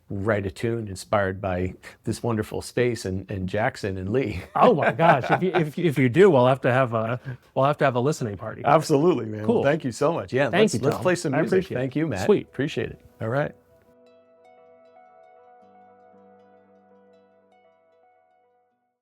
write a tune inspired by this wonderful space and Jackson and Lee. Oh my gosh! If you do, we'll have to have a listening party. Absolutely, man. Cool. Well, thank you so much. Yeah, Thank you, let's Tom. play some I music. appreciate it. Thank you, Matt. Sweet. Appreciate it. All right.